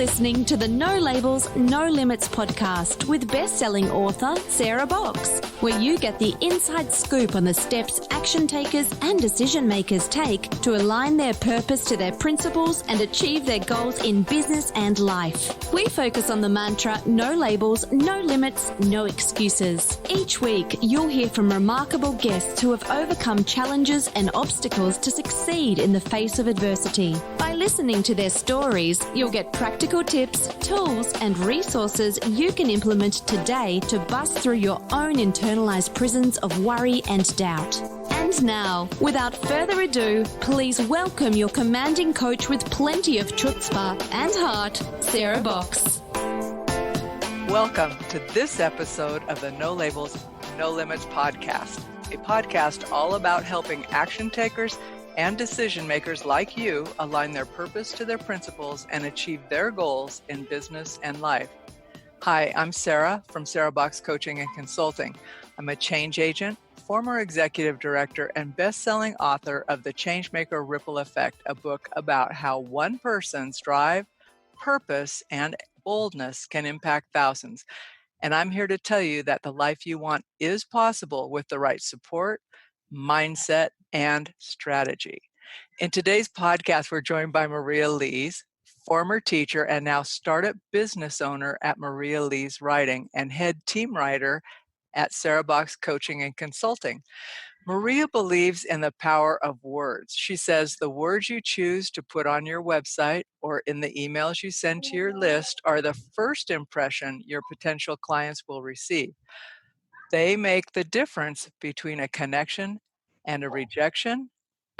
listening to the No Labels, No Limits podcast with best-selling author Sarah Box, where you get the inside scoop on the steps action takers and decision makers take to align their purpose to their principles and achieve their goals in business and life. We focus on the mantra, no labels, no limits, no excuses. Each week, you'll hear from remarkable guests who have overcome challenges and obstacles to succeed in the face of adversity. By listening to their stories, you'll get practical tips, tools, and resources you can implement today to bust through your own internalized prisons of worry and doubt. And now, without further ado, please welcome your commanding coach with plenty of chutzpah and heart, Sarah Box. Welcome to this episode of the No Labels, No Limits podcast, a podcast all about helping action takers and decision makers like you align their purpose to their principles and achieve their goals in business and life. Hi, I'm Sarah from Sarah Box Coaching and Consulting. I'm a change agent, former executive director, and best-selling author of The Changemaker Ripple Effect, a book about how one person's drive, purpose, and boldness can impact thousands. And I'm here to tell you that the life you want is possible with the right support, mindset, and strategy. In today's podcast, we're joined by Maria Lees, former teacher and now startup business owner at Maria Lees Writing and head team writer at Sarah Box Coaching and Consulting. Maria believes in the power of words. She says the words you choose to put on your website or in the emails you send to your list are the first impression your potential clients will receive. They make the difference between a connection and a rejection,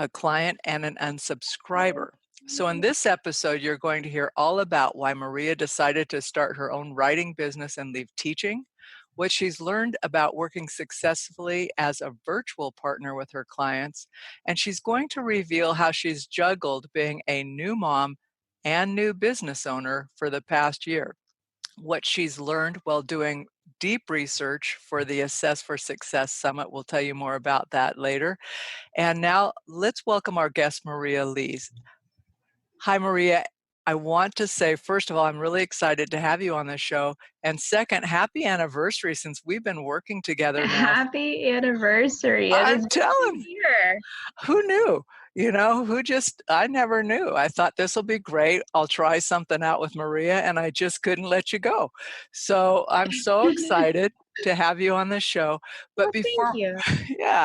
a client and an unsubscriber. So in this episode, you're going to hear all about why Maria decided to start her own writing business and leave teaching, what she's learned about working successfully as a virtual partner with her clients, and she's going to reveal how she's juggled being a new mom and new business owner for the past year, what she's learned while doing deep research for the Assess for Success Summit. We'll tell you more about that later. And now let's welcome our guest, Maria Lees. Hi, Maria. I want to say, first of all, I'm really excited to have you on the show. And second, happy anniversary since we've been working together now. Happy anniversary. I'm telling you. Who knew? I never knew. I thought this will be great. I'll try something out with Maria, and I just couldn't let you go. So I'm so excited to have you on the show. But thank you.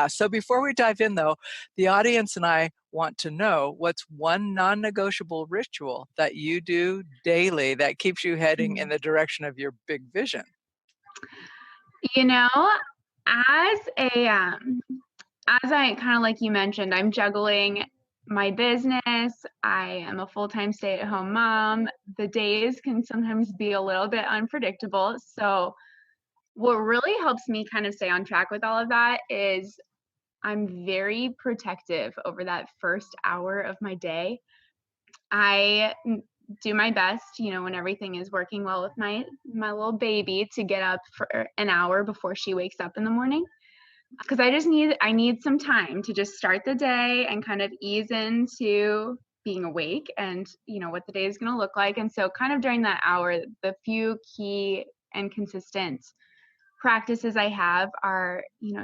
So before we dive in, though, the audience and I want to know what's one non-negotiable ritual that you do daily that keeps you heading in the direction of your big vision. As I kind of like you mentioned, I'm juggling my business. I am a full-time stay-at-home mom. The days can sometimes be a little bit unpredictable. So what really helps me kind of stay on track with all of that is I'm very protective over that first hour of my day. I do my best, when everything is working well with my little baby, to get up for an hour before she wakes up in the morning. Because I need some time to just start the day and kind of ease into being awake and, what the day is going to look like. And so kind of during that hour, the few key and consistent practices I have are,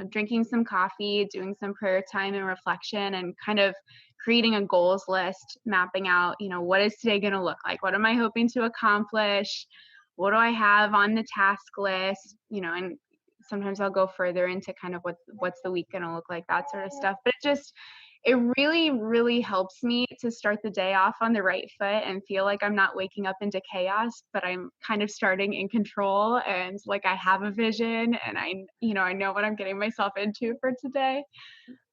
drinking some coffee, doing some prayer time and reflection, and kind of creating a goals list, mapping out, what is today going to look like? What am I hoping to accomplish? What do I have on the task list? And sometimes I'll go further into kind of what's the week going to look like, that sort of stuff. But it really, really helps me to start the day off on the right foot and feel like I'm not waking up into chaos, but I'm kind of starting in control and like I have a vision and I know what I'm getting myself into for today.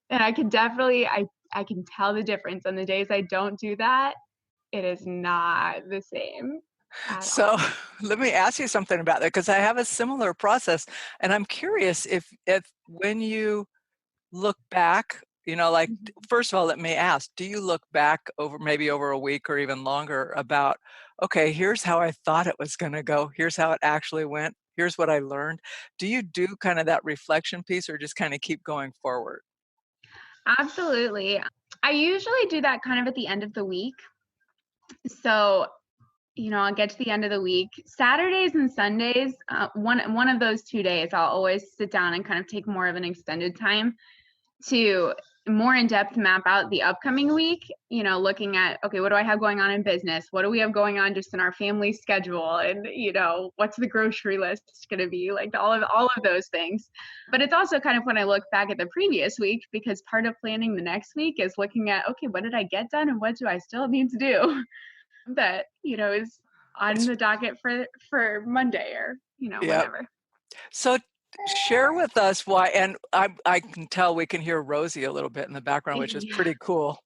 And I can definitely, I can tell the difference on the days I don't do that. It is not the same. So let me ask you something about that, because I have a similar process, and I'm curious if when you look back, first of all, let me ask, do you look back over a week or even longer about, okay, here's how I thought it was going to go. Here's how it actually went. Here's what I learned. Do you do kind of that reflection piece or just kind of keep going forward? Absolutely. I usually do that kind of at the end of the week. So I'll get to the end of the week. Saturdays and Sundays, one of those 2 days, I'll always sit down and kind of take more of an extended time to more in-depth map out the upcoming week, looking at, okay, what do I have going on in business? What do we have going on just in our family schedule? And, what's the grocery list going to be? Like all of those things. But it's also kind of when I look back at the previous week, because part of planning the next week is looking at, okay, what did I get done and what do I still need to do that, is on the docket for Monday or, whatever. So share with us why, and I can tell we can hear Rosie a little bit in the background, which is pretty cool.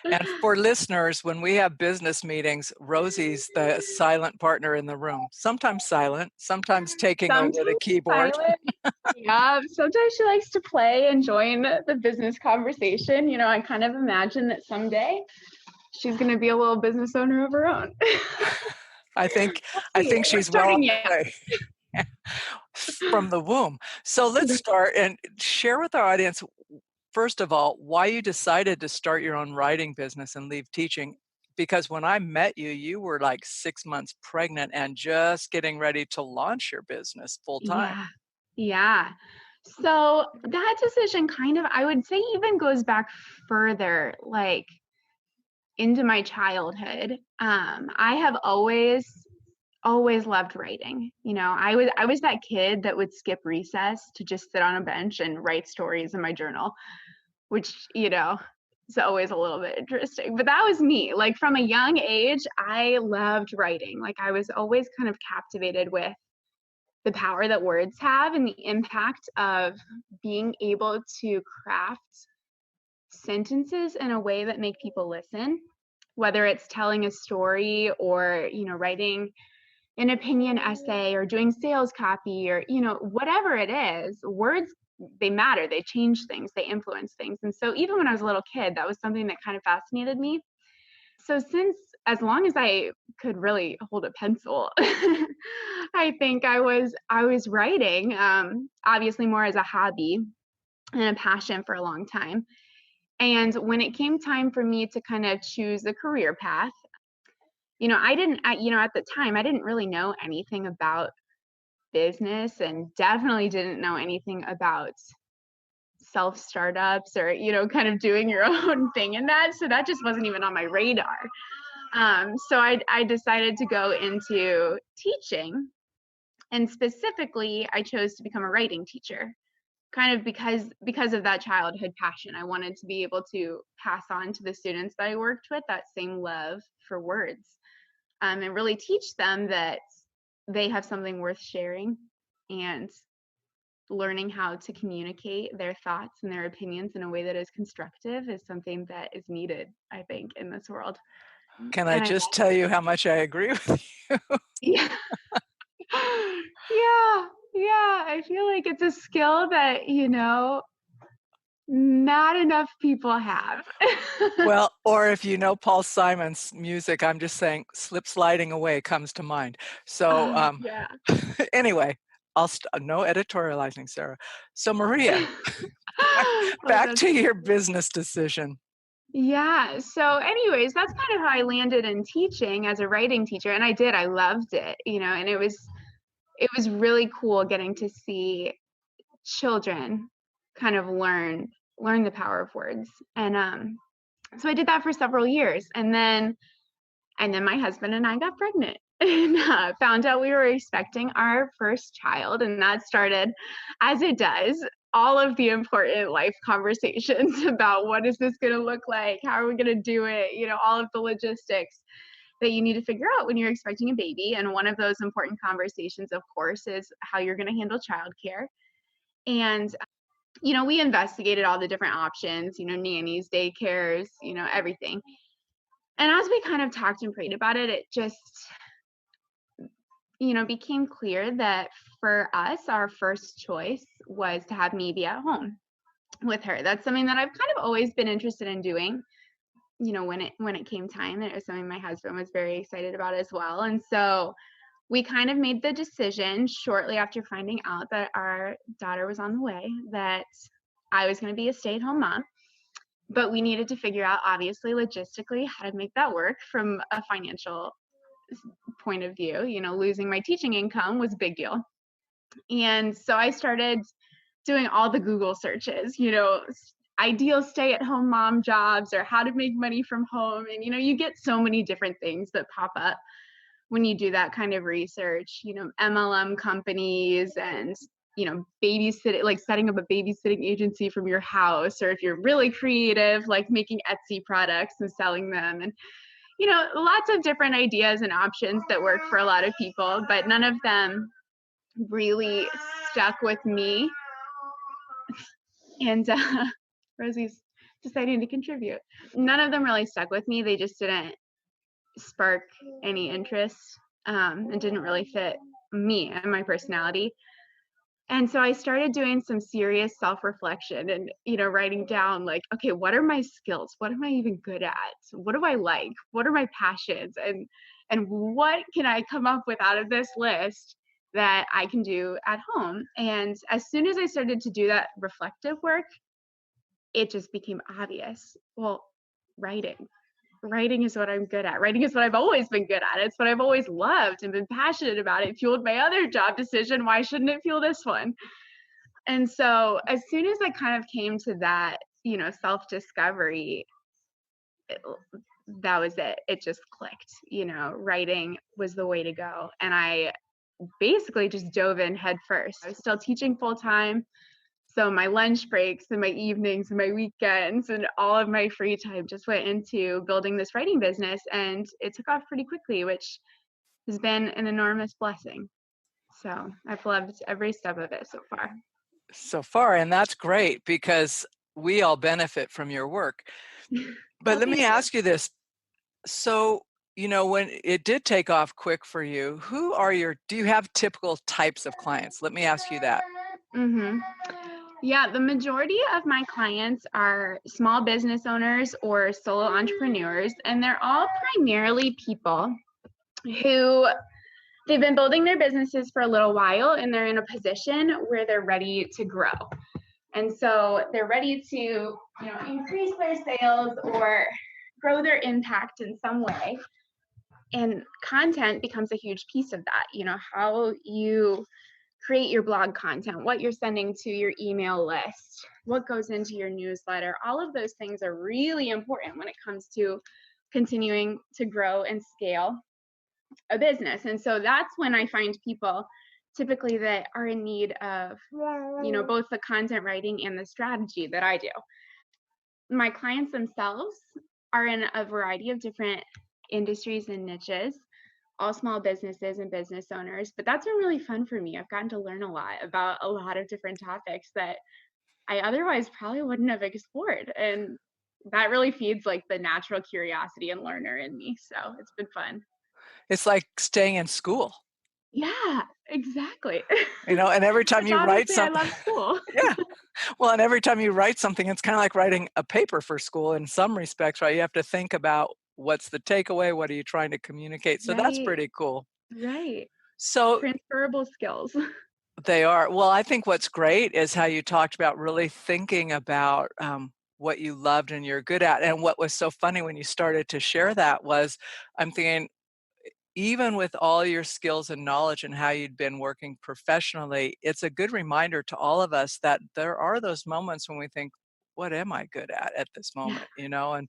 And for listeners, when we have business meetings, Rosie's the silent partner in the room. Sometimes silent, sometimes taking over the keyboard. Silent. Yeah, sometimes she likes to play and join the business conversation. I kind of imagine that someday she's going to be a little business owner of her own. I think she's well on the way. From the womb. So let's start and share with our audience, first of all, why you decided to start your own writing business and leave teaching. Because when I met you, you were like 6 months pregnant and just getting ready to launch your business full time. Yeah. So that decision kind of, I would say, even goes back further, like into my childhood. I have always loved writing. I was that kid that would skip recess to just sit on a bench and write stories in my journal, which, is always a little bit interesting. But that was me. Like from a young age, I loved writing. Like I was always kind of captivated with the power that words have and the impact of being able to craft sentences in a way that make people listen, whether it's telling a story or, writing an opinion essay or doing sales copy or, whatever it is. Words, they matter. They change things. They influence things. And so even when I was a little kid, that was something that kind of fascinated me. So as long as I could really hold a pencil, I think I was writing, obviously more as a hobby and a passion for a long time. And when it came time for me to kind of choose a career path, I didn't, at the time, I didn't really know anything about business and definitely didn't know anything about self-startups or, kind of doing your own thing in that. So that just wasn't even on my radar. So I decided to go into teaching, and specifically I chose to become a writing teacher, kind of because of that childhood passion. I wanted to be able to pass on to the students that I worked with that same love for words, and really teach them that they have something worth sharing, and learning how to communicate their thoughts and their opinions in a way that is constructive is something that is needed, I think, in this world. Can I just tell you how much I agree with you? Yeah. Yeah. I feel like it's a skill that, not enough people have. Well, or if you know Paul Simon's music, I'm just saying Slip Sliding Away comes to mind. So Yeah. Anyway, no editorializing, Sarah. So Maria, back to your business decision. Yeah. So anyways, that's kind of how I landed in teaching as a writing teacher. And I loved it, and it was really cool getting to see children kind of learn the power of words. And so I did that for several years. And then my husband and I got pregnant and found out we were expecting our first child. And that started, as it does, all of the important life conversations about what is this going to look like? How are we going to do it? All of the logistics that you need to figure out when you're expecting a baby. And one of those important conversations, of course, is how you're going to handle childcare. And, we investigated all the different options, nannies, daycares, everything. And as we kind of talked and prayed about it, it just, became clear that for us, our first choice was to have me be at home with her. That's something that I've kind of always been interested in doing, when it came time. It was something my husband was very excited about as well. And so we kind of made the decision shortly after finding out that our daughter was on the way, that I was going to be a stay-at-home mom. But we needed to figure out, obviously, logistically, how to make that work from a financial point of view. Losing my teaching income was a big deal. And so I started doing all the Google searches, ideal stay-at-home mom jobs or how to make money from home. And, you get so many different things that pop up when you do that kind of research, MLM companies and, babysitting, like setting up a babysitting agency from your house, or if you're really creative, like making Etsy products and selling them. And, lots of different ideas and options that work for a lot of people, but none of them really stuck with me. And Rosie's deciding to contribute. None of them really stuck with me. They just didn't spark any interest and didn't really fit me and my personality. And so I started doing some serious self-reflection and, writing down like, okay, what are my skills? What am I even good at? What do I like? What are my passions? And what can I come up with out of this list that I can do at home? And as soon as I started to do that reflective work, it just became obvious. Well, writing is what I'm good at. Writing is what I've always been good at. It's what I've always loved and been passionate about. It fueled my other job decision. Why shouldn't it fuel this one? And so as soon as I kind of came to that, self-discovery, that was it. It just clicked. Writing was the way to go. And I basically just dove in head first. I was still teaching full time. So my lunch breaks and my evenings and my weekends and all of my free time just went into building this writing business. And it took off pretty quickly, which has been an enormous blessing. So I've loved every step of it so far. And that's great because we all benefit from your work. But let me ask you this. So, when it did take off quick for you, do you have typical types of clients? Let me ask you that. Mm-hmm. Yeah, the majority of my clients are small business owners or solo entrepreneurs, and they're all primarily people who they've been building their businesses for a little while and they're in a position where they're ready to grow. And so they're ready to, increase their sales or grow their impact in some way. And content becomes a huge piece of that, how you create your blog content, what you're sending to your email list, what goes into your newsletter. All of those things are really important when it comes to continuing to grow and scale a business. And so that's when I find people typically that are in need of, both the content writing and the strategy that I do. My clients themselves are in a variety of different industries and niches, all small businesses and business owners, but that's been really fun for me. I've gotten to learn a lot about a lot of different topics that I otherwise probably wouldn't have explored. And that really feeds like the natural curiosity and learner in me. So it's been fun. It's like staying in school. Yeah, exactly. And every time you write something, I love school. Yeah. Well, and every time you write something, it's kind of like writing a paper for school in some respects, right? You have to think about what's the takeaway, what are you trying to communicate? So that's pretty cool. Right. So transferable skills. They are. Well, I think what's great is how you talked about really thinking about what you loved and you're good at. And what was so funny when you started to share that was, I'm thinking, even with all your skills and knowledge and how you'd been working professionally, it's a good reminder to all of us that there are those moments when we think, what am I good at this moment? And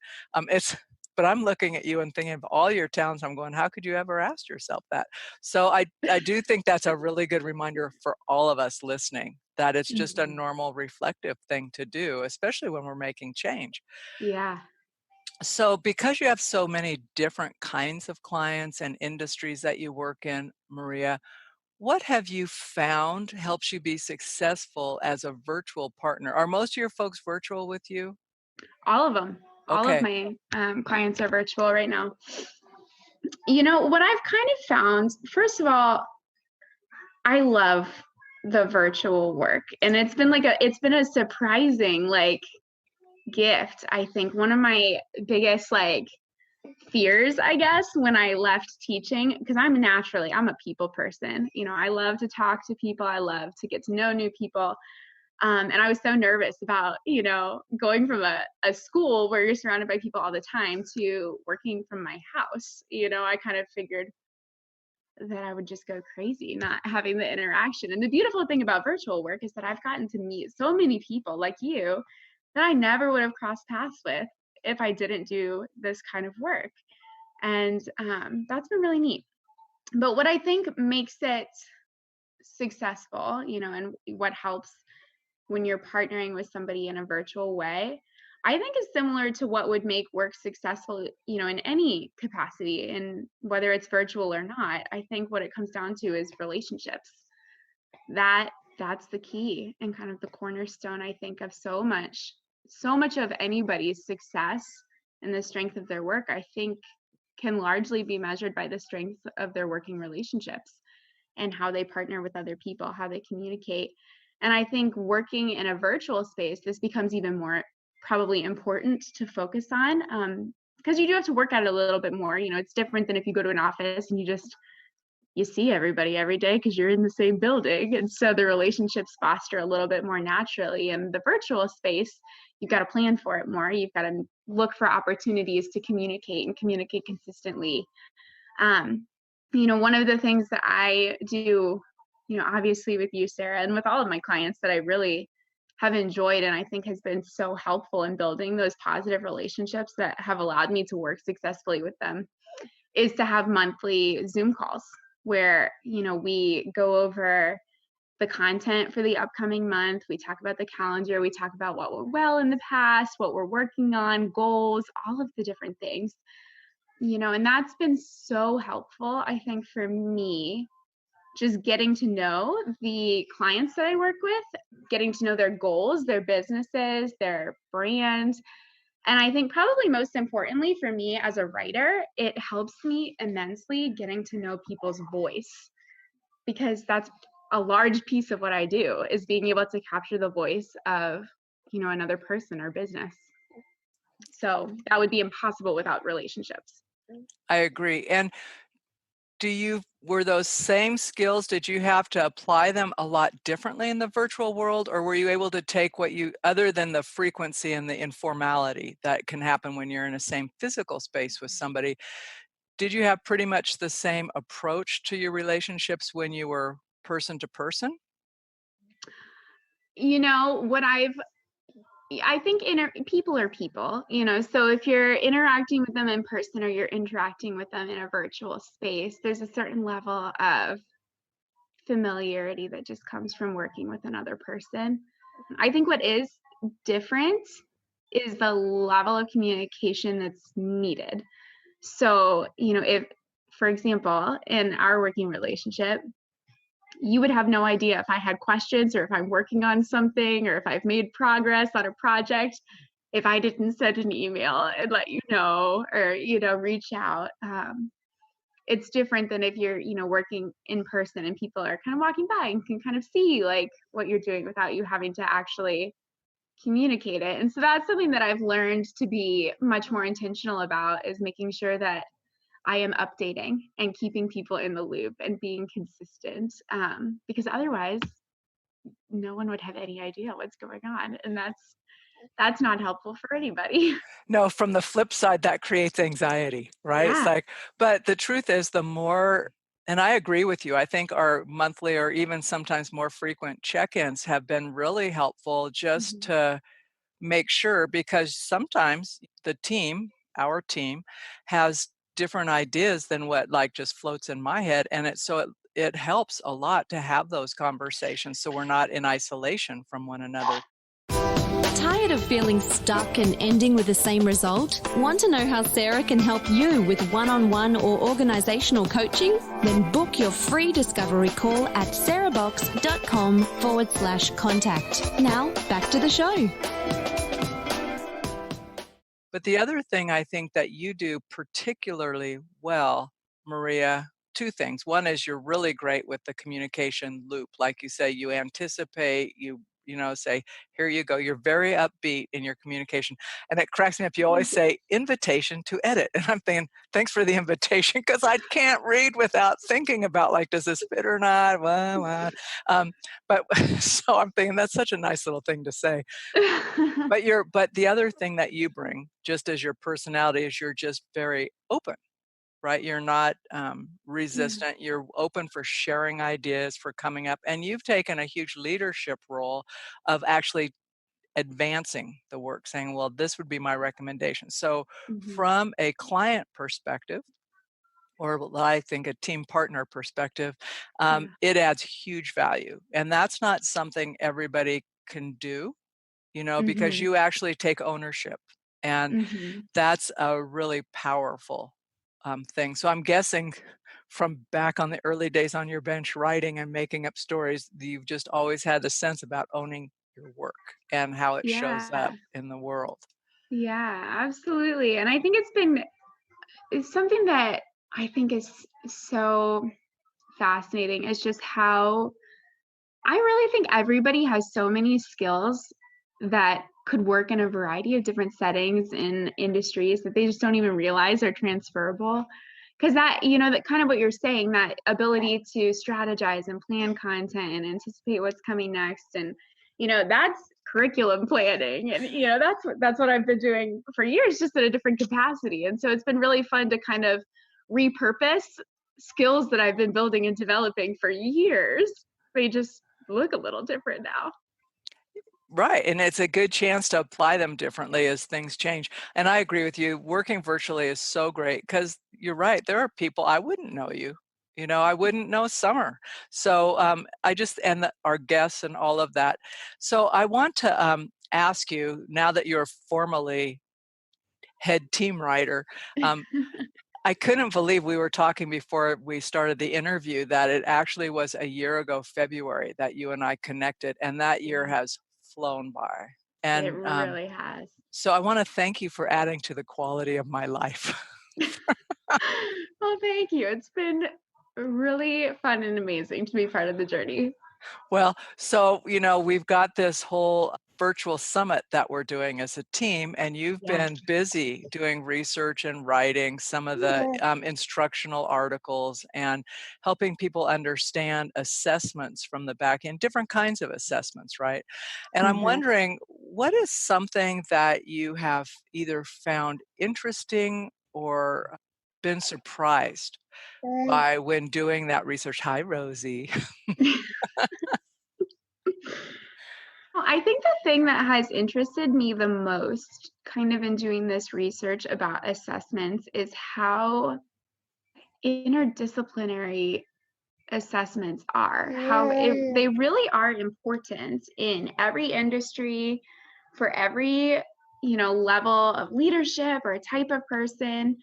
but I'm looking at you and thinking of all your talents. I'm going, how could you ever ask yourself that? So I do think that's a really good reminder for all of us listening, that it's just a normal reflective thing to do, especially when we're making change. Yeah. So because you have so many different kinds of clients and industries that you work in, Maria, what have you found helps you be successful as a virtual partner? Are most of your folks virtual with you? All of them. All of my clients are virtual right now. What I've kind of found, first of all, I love the virtual work. And it's been a surprising gift. I think one of my biggest fears, I guess, when I left teaching, because I'm a people person. I love to talk to people. I love to get to know new people. And I was so nervous about, going from a school where you're surrounded by people all the time to working from my house. I kind of figured that I would just go crazy not having the interaction. And the beautiful thing about virtual work is that I've gotten to meet so many people like you that I never would have crossed paths with if I didn't do this kind of work. And that's been really neat. But what I think makes it successful, and what helps when you're partnering with somebody in a virtual way, I think is similar to what would make work successful, in any capacity, and whether it's virtual or not. I think what it comes down to is relationships. That's the key and kind of the cornerstone, I think, of so much of anybody's success and the strength of their work, I think, can largely be measured by the strength of their working relationships and how they partner with other people, how they communicate. And I think working in a virtual space, this becomes even more probably important to focus on, because you do have to work at it a little bit more. It's different than if you go to an office and you see everybody every day because you're in the same building. And so the relationships foster a little bit more naturally. In the virtual space, you've got to plan for it more. You've got to look for opportunities to communicate and communicate consistently. One of the things that I do, obviously with you, Sarah, and with all of my clients that I really have enjoyed and I think has been so helpful in building those positive relationships that have allowed me to work successfully with them, is to have monthly Zoom calls where, we go over the content for the upcoming month. We talk about the calendar. We talk about what went well in the past, what we're working on, goals, all of the different things. And that's been so helpful, I think, for me, just getting to know the clients that I work with, getting to know their goals, their businesses, their brands. And I think probably most importantly for me as a writer, it helps me immensely getting to know people's voice, because that's a large piece of what I do, is being able to capture the voice of, another person or business. So that would be impossible without relationships. I agree. And were those same skills, did you have to apply them a lot differently in the virtual world, or were you able to take other than the frequency and the informality that can happen when you're in a same physical space with somebody, did you have pretty much the same approach to your relationships when you were person to person? I think people are people, so if you're interacting with them in person or you're interacting with them in a virtual space, there's a certain level of familiarity that just comes from working with another person. I think what is different is the level of communication that's needed. So, if, for example, in our working relationship, you would have no idea if I had questions or if I'm working on something or if I've made progress on a project if I didn't send an email and let you know, or, reach out. It's different than if you're, working in person and people are kind of walking by and can kind of see like what you're doing without you having to actually communicate it. And so that's something that I've learned to be much more intentional about, is making sure that I am updating and keeping people in the loop and being consistent, because otherwise no one would have any idea what's going on. And that's not helpful for anybody. No, from the flip side, that creates anxiety, right? It's Yeah. like, but the truth is and I agree with you, I think our monthly or even sometimes more frequent check-ins have been really helpful just Mhm. to make sure, because sometimes our team, has different ideas than what like just floats in my head. And it helps a lot to have those conversations so we're not in isolation from one another. Tired of feeling stuck and ending with the same result? Want to know how Sarah can help you with one-on-one or organizational coaching? Then book your free discovery call at sarahbox.com/contact. Now, back to the show. But the other thing I think that you do particularly well, Maria, two things. One is you're really great with the communication loop. Like you say, you anticipate, say, here you go. You're very upbeat in your communication. And it cracks me up. You always say invitation to edit. And I'm thinking, thanks for the invitation, because I can't read without thinking about like, does this fit or not? But so I'm thinking that's such a nice little thing to say. But the other thing that you bring, just as your personality, is you're just very open. right? You're not Yeah. resistant. You're open for sharing ideas, for coming up. And you've taken a huge leadership role of actually advancing the work, saying, well, this would be my recommendation. So Mhm. from a client perspective, or I think a team partner perspective, Yeah. it adds huge value. And that's not something everybody can do, because Mhm. you actually take ownership. And Mhm. that's a really powerful thing. So I'm guessing from back on the early days on your bench writing and making up stories, you've just always had the sense about owning your work and how it shows Yeah. up in the world. Yeah, absolutely. And I think it's something that I think is so fascinating is just how I really think everybody has so many skills that could work in a variety of different settings in industries that they just don't even realize are transferable. Because that kind of what you're saying, that ability to strategize and plan content and anticipate what's coming next. And, that's curriculum planning. And, that's what I've been doing for years, just at a different capacity. And so it's been really fun to kind of repurpose skills that I've been building and developing for years. They just look a little different now. Right. And it's a good chance to apply them differently as things change. And I agree with you. Working virtually is so great because you're right. There are people I wouldn't know you. I wouldn't know Summer. So our guests and all of that. So I want to ask you, now that you're formally head team writer, um, I couldn't believe we were talking before we started the interview that it actually was a year ago, February, that you and I connected, and that year Yeah, has flown by. it And really has. so I want to thank you for adding to the quality of my life. Well, thank you. It's been really fun and amazing to be part of the journey. Well, so, we've got this whole virtual summit that we're doing as a team, and you've Yeah. been busy doing research and writing some of the instructional articles and helping people understand assessments from the back end, different kinds of assessments, right? And I'm Mhm. wondering, what is something that you have either found interesting or been surprised by when doing that research? Hi, Rosie. Well, I think the thing that has interested me the most kind of in doing this research about assessments is how interdisciplinary assessments are, they really are important in every industry, for every, level of leadership or type of person.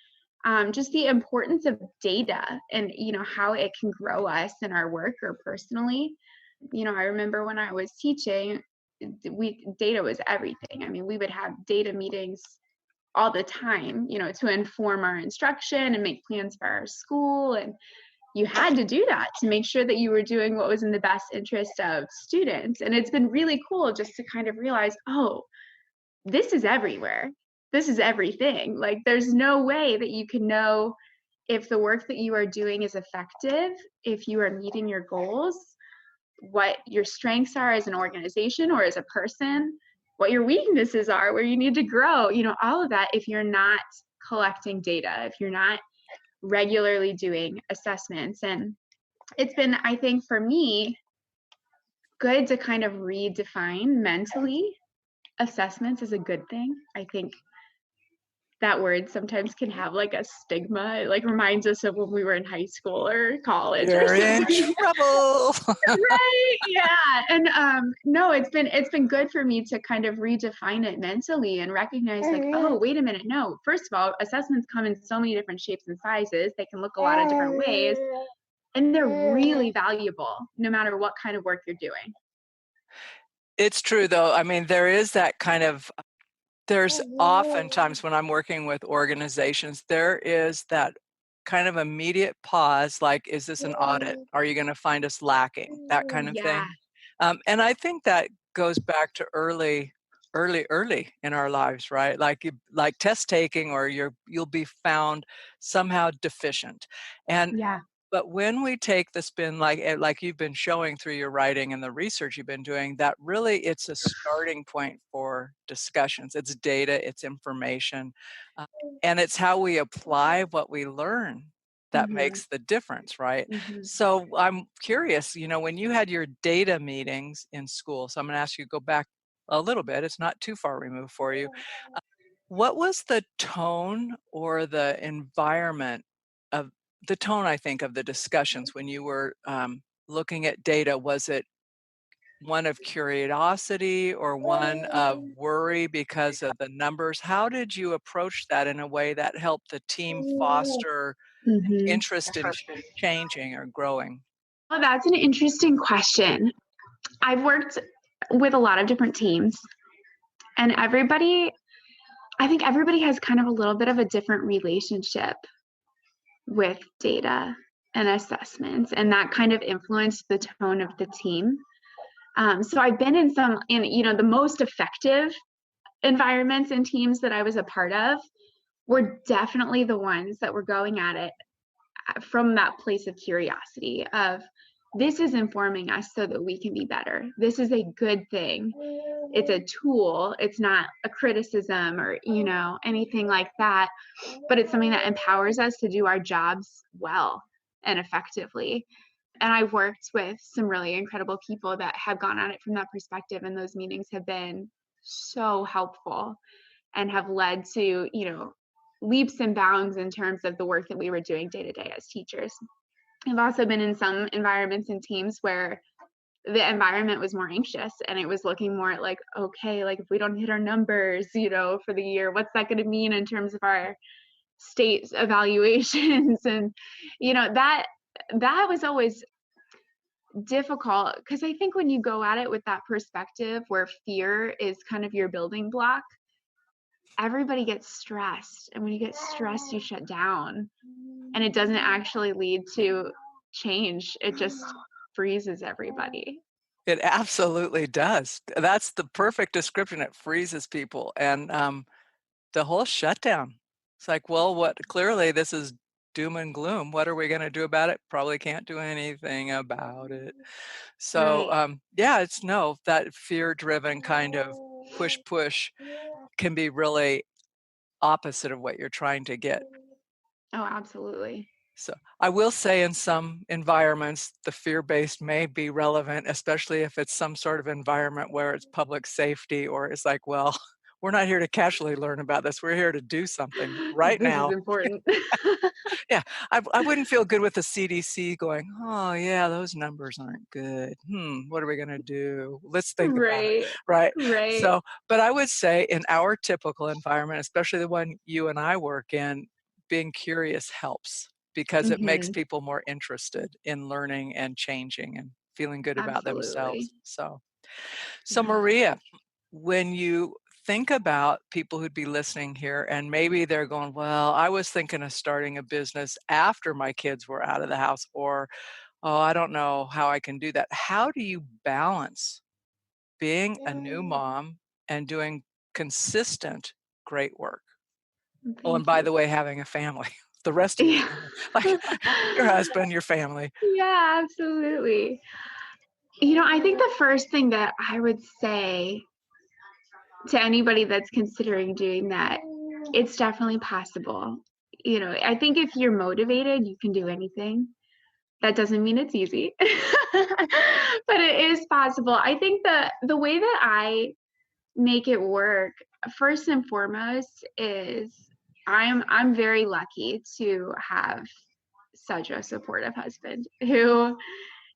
Just the importance of data and, how it can grow us in our work or personally. I remember when I was teaching, data was everything. I mean, we would have data meetings all the time, to inform our instruction and make plans for our school. And you had to do that to make sure that you were doing what was in the best interest of students. And it's been really cool just to kind of realize, oh, this is everywhere. This is everything. Like, there's no way that you can know if the work that you are doing is effective, if you are meeting your goals, what your strengths are as an organization or as a person, what your weaknesses are, where you need to grow, all of that, if you're not collecting data, if you're not regularly doing assessments. And it's been, I think, for me, good to kind of redefine mentally assessments as a good thing. I think that word sometimes can have like a stigma. It like reminds us of when we were in high school or college or You're in something. trouble. Right. Yeah. And no, it's been good for me to kind of redefine it mentally and recognize, like, oh, wait a minute. No, first of all, assessments come in so many different shapes and sizes. They can look a lot of different ways. And they're really valuable no matter what kind of work you're doing. It's true, though. I mean, there's oftentimes when I'm working with organizations, there is that kind of immediate pause, like, is this an audit? Are you going to find us lacking? That kind of Yeah. thing. And I think that goes back to early in our lives, right? Like test taking, or you'll be found somehow deficient. And Yeah. But when we take the spin, like you've been showing through your writing and the research you've been doing, that really it's a starting point for discussions. It's data, it's information, uh, and it's how we apply what we learn that Mm-hmm. makes the difference, right? Mm-hmm. So I'm curious, when you had your data meetings in school, so I'm going to ask you to go back a little bit. It's not too far removed for you. What was the tone or the environment of the tone, I think, of the discussions when you were looking at data? Was it one of curiosity or one of worry because of the numbers? How did you approach that in a way that helped the team foster Mm-hmm. interest in changing or growing? Well, that's an interesting question. I've worked with a lot of different teams, and I think everybody has kind of a little bit of a different relationship with data and assessments, and that kind of influenced the tone of the team. So I've been in the most effective environments and teams that I was a part of were definitely the ones that were going at it from that place of curiosity of, this is informing us so that we can be better. This is a good thing. It's a tool. It's not a criticism or, anything like that, but it's something that empowers us to do our jobs well and effectively. And I've worked with some really incredible people that have gone at it from that perspective. And those meetings have been so helpful and have led to, leaps and bounds in terms of the work that we were doing day to day as teachers. I've also been in some environments and teams where the environment was more anxious and it was looking more at like, okay, like if we don't hit our numbers, for the year, what's that going to mean in terms of our state evaluations? And, that was always difficult because I think when you go at it with that perspective where fear is kind of your building block, everybody gets stressed. And when you get stressed, you shut down. And it doesn't actually lead to change. It just freezes everybody. It absolutely does. That's the perfect description. It freezes people. And the whole shutdown. It's like, well, clearly this is doom and gloom. What are we going to do about it? Probably can't do anything about it. So, Right. yeah, that fear driven kind of push can be really opposite of what you're trying to get. Oh, absolutely. So I will say in some environments, the fear-based may be relevant, especially if it's some sort of environment where it's public safety or it's like, well, we're not here to casually learn about this. We're here to do something right This is now. important. Yeah, I wouldn't feel good with the CDC going, oh, yeah, those numbers aren't good. What are we going to do? Let's think about it, Right. right? Right. So, but I would say in our typical environment, especially the one you and I work in, being curious helps because it makes Mm-hmm. people more interested in learning and changing and feeling good about Absolutely. themselves. So Yeah. Maria, when you think about people who'd be listening here and maybe they're going, well, I was thinking of starting a business after my kids were out of the house, or, oh, I don't know how I can do that. How do you balance being a new mom and doing consistent great work? Oh, and Thank by you. the way, having a family, the rest of your Yeah. family, like your husband, your family. Yeah, absolutely. I think the first thing that I would say to anybody that's considering doing that, it's definitely possible. I think if you're motivated, you can do anything. That doesn't mean it's easy, but it is possible. I think the way that I make it work, first and foremost, is I'm very lucky to have such a supportive husband who,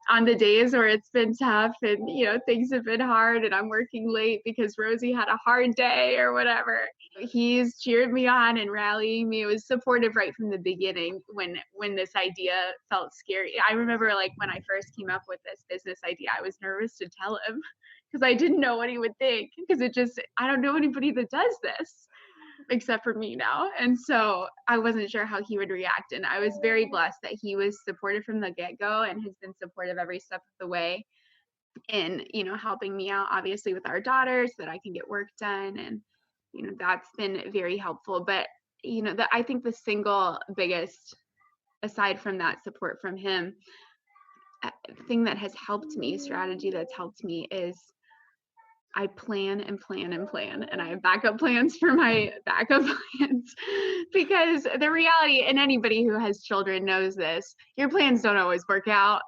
on the days where it's been tough and things have been hard and I'm working late because Rosie had a hard day or whatever, he's cheered me on and rallying me. It was supportive right from the beginning when this idea felt scary. I remember like when I first came up with this business idea, I was nervous to tell him because I didn't know what he would think, because I don't know anybody that does this except for me now. And so I wasn't sure how he would react. And I was very blessed that he was supportive from the get-go and has been supportive every step of the way in, helping me out, obviously, with our daughters so that I can get work done. And, that's been very helpful. But, I think the single biggest aside from that support from him, the thing that has helped me, strategy that's helped me, is I plan and plan and plan, and I have backup plans for my backup plans, because the reality, and anybody who has children knows this, your plans don't always work out,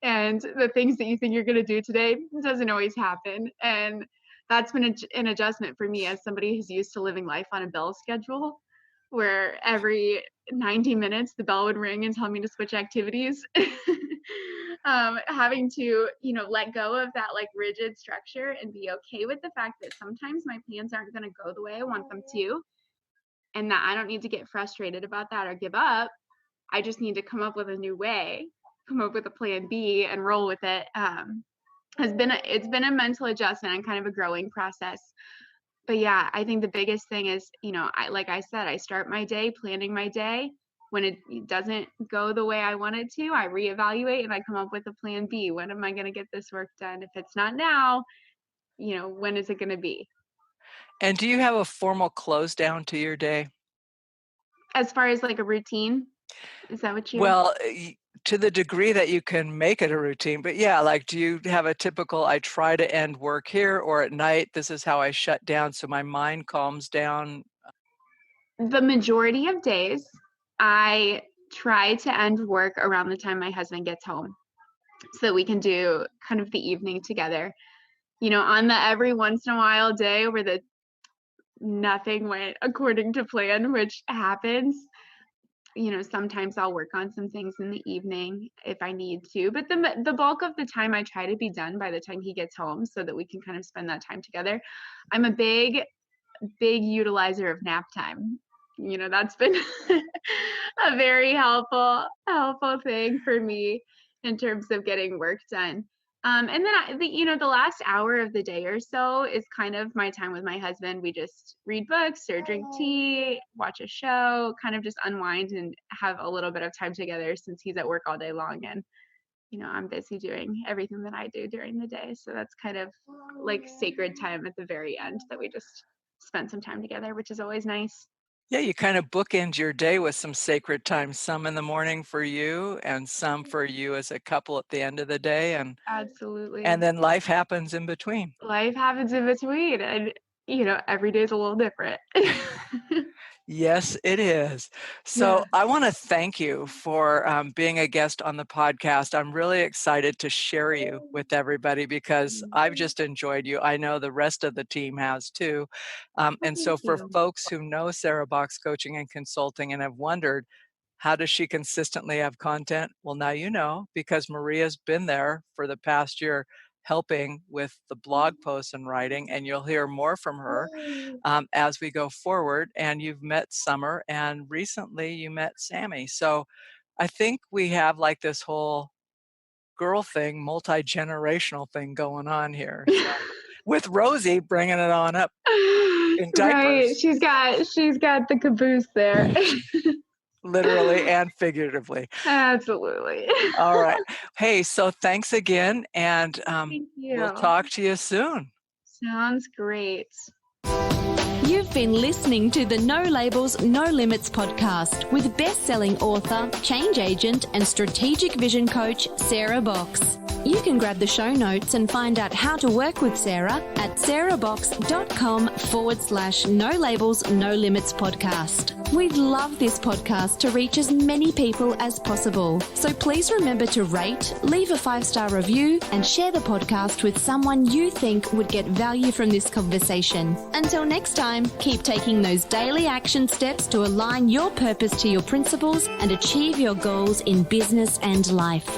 and the things that you think you're going to do today doesn't always happen. And that's been an adjustment for me as somebody who's used to living life on a bell schedule, where every 90 minutes the bell would ring and tell me to switch activities. Having to, let go of that like rigid structure and be okay with the fact that sometimes my plans aren't going to go the way I want them to, and that I don't need to get frustrated about that or give up. I just need to come up with a new way, come up with a plan B and roll with it. It's been a mental adjustment and kind of a growing process. But yeah, I think the biggest thing is, like I said, I start my day planning my day. When it doesn't go the way I want it to, I reevaluate and I come up with a plan B. When am I going to get this work done? If it's not now, when is it going to be? And do you have a formal close down to your day? As far as like a routine? Is that what you... Well, to the degree that you can make it a routine, but yeah, like, do you have a typical, I try to end work here, or at night, this is how I shut down so my mind calms down? The majority of days, I try to end work around the time my husband gets home so that we can do kind of the evening together. On the every once in a while day where nothing went according to plan, which happens, sometimes I'll work on some things in the evening if I need to, but the bulk of the time I try to be done by the time he gets home so that we can kind of spend that time together. I'm a big utilizer of nap time. That's been a very helpful thing for me in terms of getting work done. And then the last hour of the day or so is kind of my time with my husband. We just read books or drink tea, watch a show, kind of just unwind and have a little bit of time together since he's at work all day long. And, I'm busy doing everything that I do during the day. So that's kind of like sacred time at the very end that we just spend some time together, which is always nice. Yeah, you kind of bookend your day with some sacred time, some in the morning for you and some for you as a couple at the end of the day. And absolutely. And then life happens in between. Life happens in between. And, every day is a little different. Yes, it is. So Yeah. I want to thank you for being a guest on the podcast. I'm really excited to share you with everybody because I've just enjoyed you. I know the rest of the team has too. And so for folks who know Sarah Box Coaching and Consulting and have wondered, how does she consistently have content? Well, now you know, because Maria's been there for the past year helping with the blog posts and writing, and you'll hear more from her as we go forward. And you've met Summer, and recently you met Sammy. So I think we have like this whole girl thing, multi-generational thing going on here. So, with Rosie bringing it on up in diapers. Right, she's got the caboose there. Literally and figuratively. Absolutely. All right. Hey, so thanks again, and Thank you. We'll talk to you soon. Sounds great. You've been listening to the No Labels, No Limits podcast with best-selling author, change agent, and strategic vision coach, Sarah Box. You can grab the show notes and find out how to work with Sarah at sarahbox.com/No Labels, No Limits podcast. We'd love this podcast to reach as many people as possible. So please remember to rate, leave a 5-star review, and share the podcast with someone you think would get value from this conversation. Until next time, keep taking those daily action steps to align your purpose to your principles and achieve your goals in business and life.